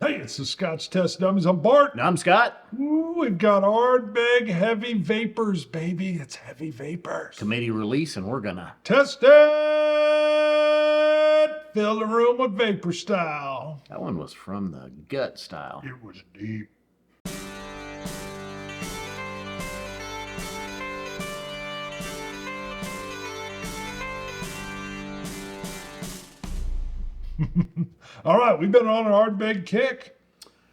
Hey, it's the Scotch Test Dummies. I'm Bart. And I'm Scott. Ooh, we've got Ardbeg Heavy Vapours, baby. It's Heavy Vapours. Committee release, and we're gonna Test it! Fill the room with vapor style. That one was from the gut style. It was deep. All right, we've been on an Ardbeg kick.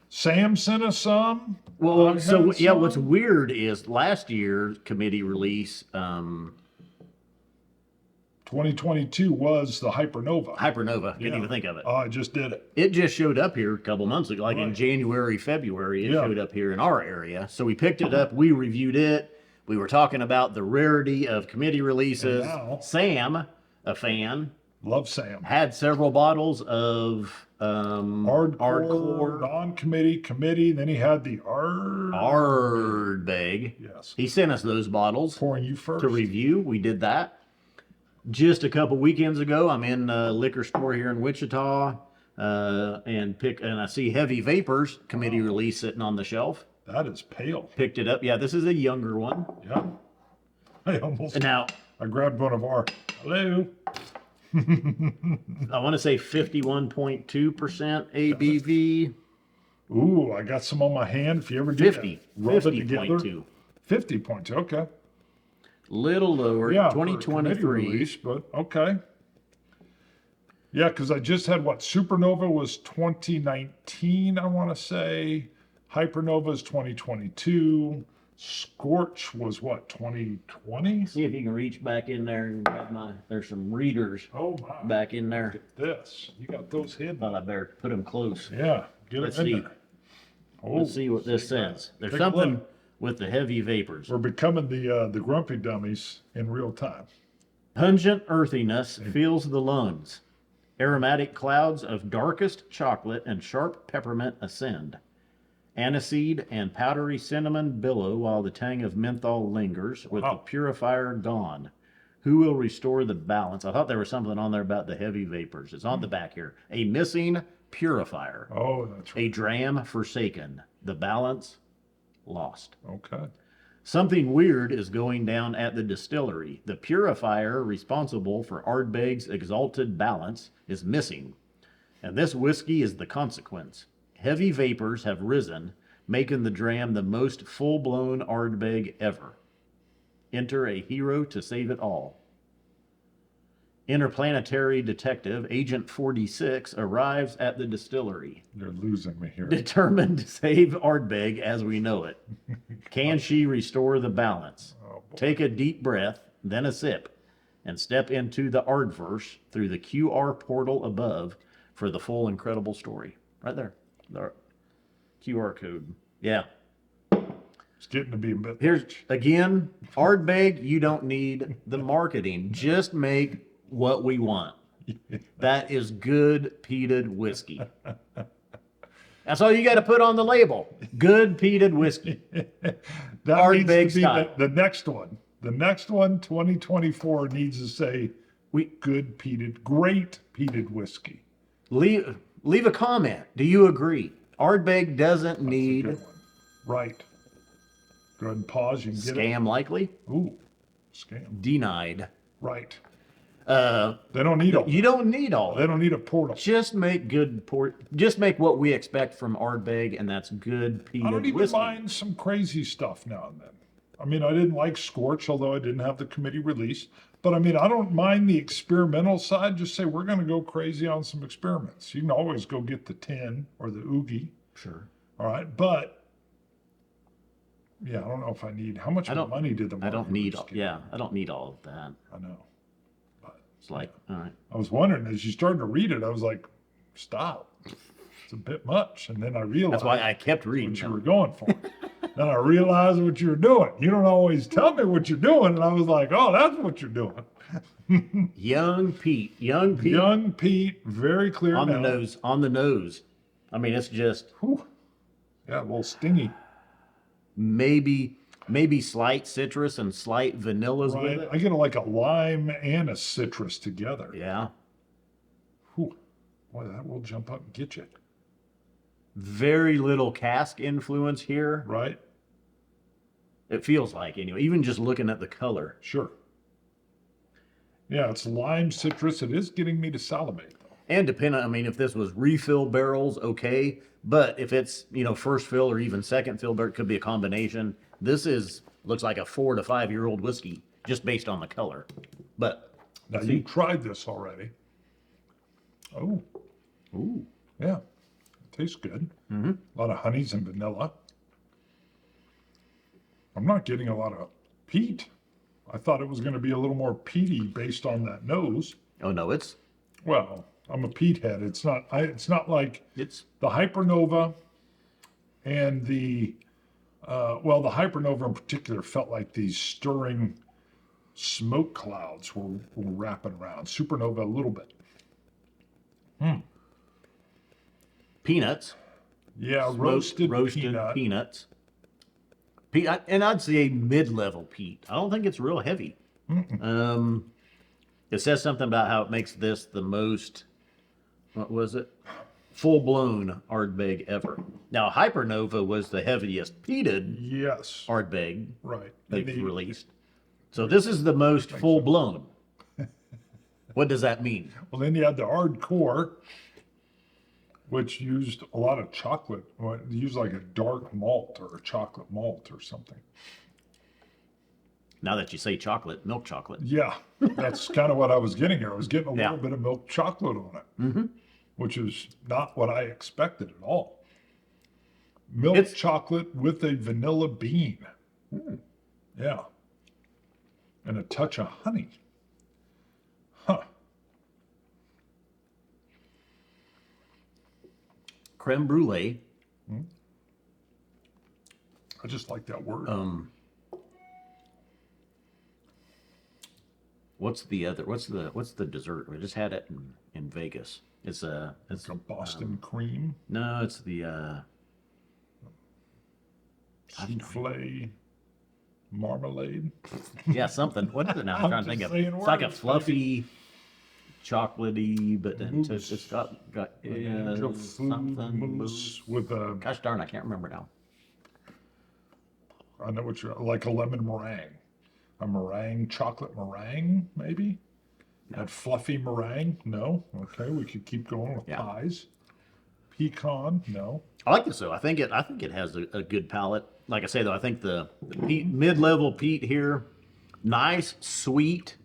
Sam sent us some. Well, so yeah, some. what's weird is last year's committee release, 2022 was the Hypernova. Hypernova. Didn't even think of it. Oh, I just did it. It just showed up here a couple months ago, like in January, February. It showed up here in our area. So we picked it up. We reviewed it. We were talking about the rarity of committee releases. Sam, a fan, love Sam, had several bottles of hardcore, non-committee, committee. Then he had the Ardbeg. Yes. He sent us those bottles pouring you first to review. We did that. Just a couple weekends ago, I'm in a liquor store here in Wichita, and I see Heavy Vapours committee release sitting on the shelf. That is pale. Picked it up. Yeah, this is a younger one. Yeah. I grabbed one of our. Hello. I want to say 51.2% ABV. Ooh, I got some on my hand. If you ever do 50.2. 50.2. Okay. Little lower. Yeah, 2023. Release, but okay. Yeah, because I just had Supernova was 2019, I want to say. Hypernova is 2022. Scorch was 2020? See if you can reach back in there and grab there's some readers back in there. Look at this. You got those hidden. Well, I better put them close. Yeah, let's see. There. Let's see what this says. There's something with the Heavy Vapours. We're becoming the grumpy dummies in real time. Pungent earthiness fills the lungs. Aromatic clouds of darkest chocolate and sharp peppermint ascend. Aniseed and powdery cinnamon billow while the tang of menthol lingers with the purifier gone. Who will restore the balance? I thought there was something on there about the Heavy Vapours. It's on the back here. A missing purifier. Oh, that's right. A dram forsaken. The balance lost. Okay. Something weird is going down at the distillery. The purifier responsible for Ardbeg's exalted balance is missing. And this whiskey is the consequence. Heavy Vapours have risen, making the dram the most full-blown Ardbeg ever. Enter a hero to save it all. Interplanetary detective Agent 46 arrives at the distillery. You're losing me here. Determined to save Ardbeg as we know it. Can she restore the balance? Take a deep breath, then a sip, and step into the Ardverse through the QR portal above for the full incredible story. Right there. The QR code. Yeah. It's getting to be a bit. Here's, again, Ardbeg, you don't need the marketing. Just make what we want. That is good peated whiskey. That's all you got to put on the label. Good peated whiskey. That Ardbeg needs to be style. the next one. The next one, 2024, needs to say good peated, great peated whiskey. Leave a comment. Do you agree? Ardbeg doesn't need. Right. Go ahead and pause. You can get Scam likely. Ooh, scam. Denied. Right. They don't need all. You don't need all. They don't need a portal. Just make good Just make what we expect from Ardbeg, and that's good peated whiskey. I don't even mind some crazy stuff now and then. I mean, I didn't like Scorch, although I didn't have the committee release. But I mean, I don't mind the experimental side. Just say we're going to go crazy on some experiments. You can always go get the 10 or the Oogie. Sure. All right, but yeah, I don't know if I need. How much money did the I don't need. Yeah, I don't need all of that. I know. But it's like, all right. I was wondering as you started to read it, I was like, stop. It's a bit much. And then I realized that's why I kept reading what you were going for. Then I realized what you were doing. You don't always tell me what you're doing, and I was like, oh, that's what you're doing. Young Pete, very clear on now. the nose. I mean, it's just yeah, a little stingy. Maybe slight citrus and slight vanillas with it. I get like a lime and a citrus together. Yeah. Whew. Boy, that will jump up and get you. Very little cask influence here. right? It feels like, anyway, even just looking at the color. Sure. Yeah, it's lime citrus. It is getting me to salivate, though. And depending, I mean, if this was refill barrels, okay. But if it's, first fill or even second fill barrel, it could be a combination. This looks like a 4 to 5 year old whiskey just based on the color. But Now, you tried this already. Oh, ooh, yeah. It tastes good. A lot of honeys and vanilla. I'm not getting a lot of peat. I thought it was going to be a little more peaty based on that nose. oh no, Well, I'm a peat head. It's not. It's not like it's the Hypernova and the the Hypernova in particular felt like these stirring smoke clouds were wrapping around. Supernova a little bit. peanuts. Yeah, Smoked roasted peanut. peanuts. And I'd say mid-level peat. I don't think it's real heavy. It says something about how it makes this the most, what was it? Full-blown Ardbeg ever. Now, Hypernova was the heaviest peated Yes, Ardbeg right. they've And the- released. So this is the most full-blown. What does that mean? Well, then you had the hardcore, which used a lot of chocolate. Well, it used like a dark malt or a chocolate malt or something. Now that you say chocolate, milk chocolate. Yeah, that's kind of what I was getting here. I was getting a Yeah. little bit of milk chocolate on it, which is not what I expected at all. Milk It's- chocolate with a vanilla bean. Yeah. And a touch of honey. Huh. Creme brulee. I just like that word. What's the dessert? We just had it in Vegas. It's like a Boston cream, no, it's the souffle, marmalade. yeah, something. What is it now? I'm trying to think just of. saying It's like a words, fluffy, chocolatey, but then Mousse. it's got Angel food something mousse with a, Gosh darn, I can't remember now. I know what you're, like a lemon meringue. A meringue, chocolate meringue, maybe? That fluffy meringue? No? Okay, we could keep going with Yeah. pies. Pecan? No. I like this though. I think it has a good palate. Like I say though, I think the peat, mid-level peat here, nice, sweet,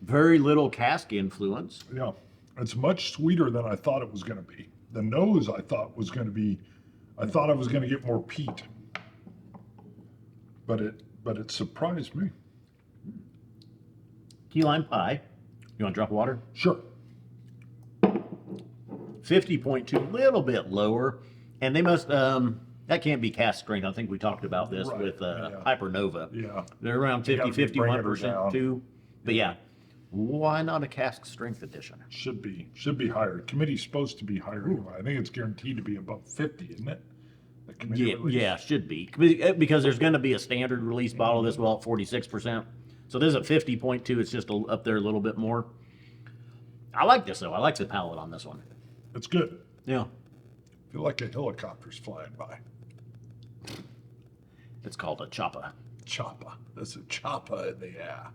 very little cask influence. Yeah. It's much sweeter than I thought it was going to be. The nose I thought was going to be, I thought I was going to get more peat. But it surprised me. Key lime pie. You want a drop of water? Sure. 50.2, little bit lower. And they must, that can't be cask strength. I think we talked about this Right, with yeah. Hypernova. Yeah. They're around You 50, gotta be bringing her 51% down. too. But yeah, why not a cask strength edition? Should be higher. Committee's supposed to be higher anyway. I think it's guaranteed to be above 50, isn't it? The committee Yeah, release. yeah, should be. Because there's going to be a standard release bottle of this well at 46%. So there's a 50.2. It's just up there a little bit more. I like this though. I like the palate on this one. It's good. Yeah. Feel like a helicopter's flying by. It's called a choppa. Choppa. There's a choppa in the air.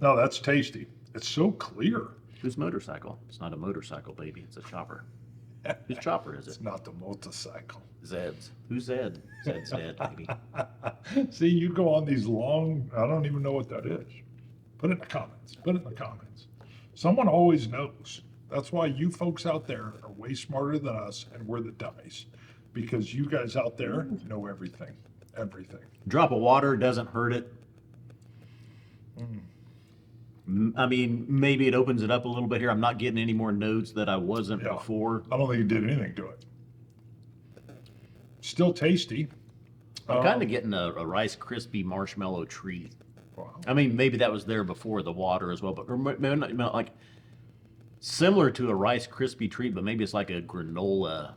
No, that's tasty. It's so clear. Whose motorcycle? It's not a motorcycle, baby. It's a chopper. Whose chopper is it? It's not the motorcycle. Zed's. Who's Zed? Zed's Zed, baby. See, you go on these long, I don't even know what that is. Put it in the comments. Put it in the comments. Someone always knows. That's why you folks out there are way smarter than us, and we're the dummies. Because you guys out there know everything. Everything. Drop of water doesn't hurt it. I mean, maybe it opens it up a little bit here. I'm not getting any more notes that I wasn't Yeah. before. I don't think it did anything to it. Still tasty. I'm kind of getting a Rice Krispie marshmallow treat. Wow. I mean, maybe that was there before the water as well, but maybe not, like similar to a Rice Krispie treat, but maybe it's like a granola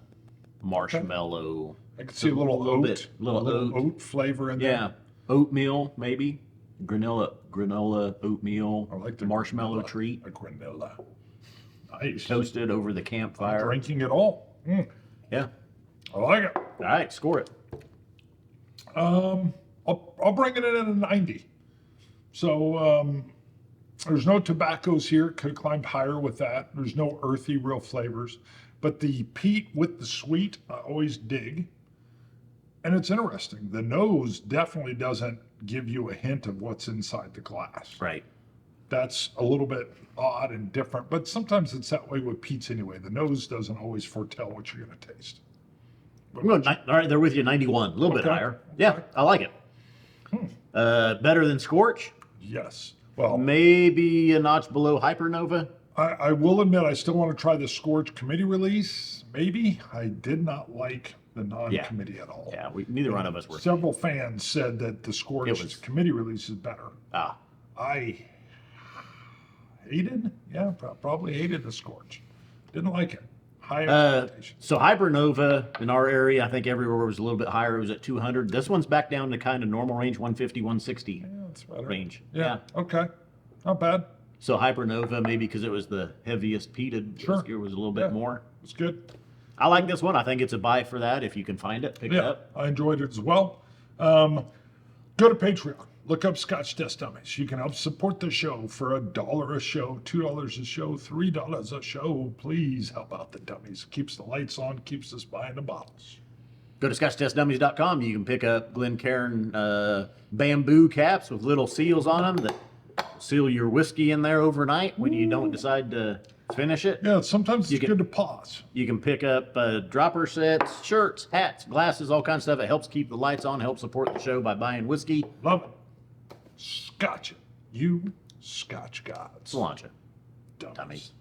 marshmallow. I can see a little little oat, bit- little oat. oat flavor in there. Yeah, oatmeal maybe. Granola oatmeal. I like the marshmallow granola, treat A granola. Nice. toasted over the I'm campfire. drinking it all. Yeah, I like it. All right, score it. I'll bring it in at a 90. So there's no tobaccos here. Could have climbed higher with that. There's no earthy real flavors. But the peat with the sweet, I always dig. And it's interesting. The nose definitely doesn't give you a hint of what's inside the glass. Right. That's a little bit odd and different. But sometimes it's that way with peats anyway. The nose doesn't always foretell what you're going to taste. I'm going, all right, they're with you, 91. A little bit Okay. higher. Yeah, I like it. Better than Scorch? Yes. Well, Maybe a notch below Hypernova? I will admit I still want to try the Scorch committee release. Maybe. I did not like the non-committee at all. Yeah, neither one of us were. Several fans said that the Scorch committee release is better. Ah, I hated, probably hated the Scorch. Didn't like it. High expectations. so Hypernova in our area, I think everywhere was a little bit higher. It was at 200. This one's back down to kind of normal range, 150, 160 Yeah, that's better. range. Yeah. Okay. Not bad. So Hypernova, maybe because it was the heaviest peated, Sure. it was a little bit more. It's good. I like this one. I think it's a buy for that. If you can find it, pick it Yeah, up. I enjoyed it as well. Go to Patreon. Look up Scotch Test Dummies. You can help support the show for $1 a show, $2 a show, $3 a show. Please help out the dummies. Keeps the lights on, keeps us buying the bottles. Go to ScotchTestDummies.com. You can pick up Glencairn bamboo caps with little seals on them that seal your whiskey in there overnight when you don't decide to finish it. Yeah, sometimes it's good to pause. You can pick up dropper sets, shirts, hats, glasses, all kinds of stuff. It helps keep the lights on, helps support the show by buying whiskey. Love it. Scotch it. You Scotch gods. Cilantro. Dummies. Dummies.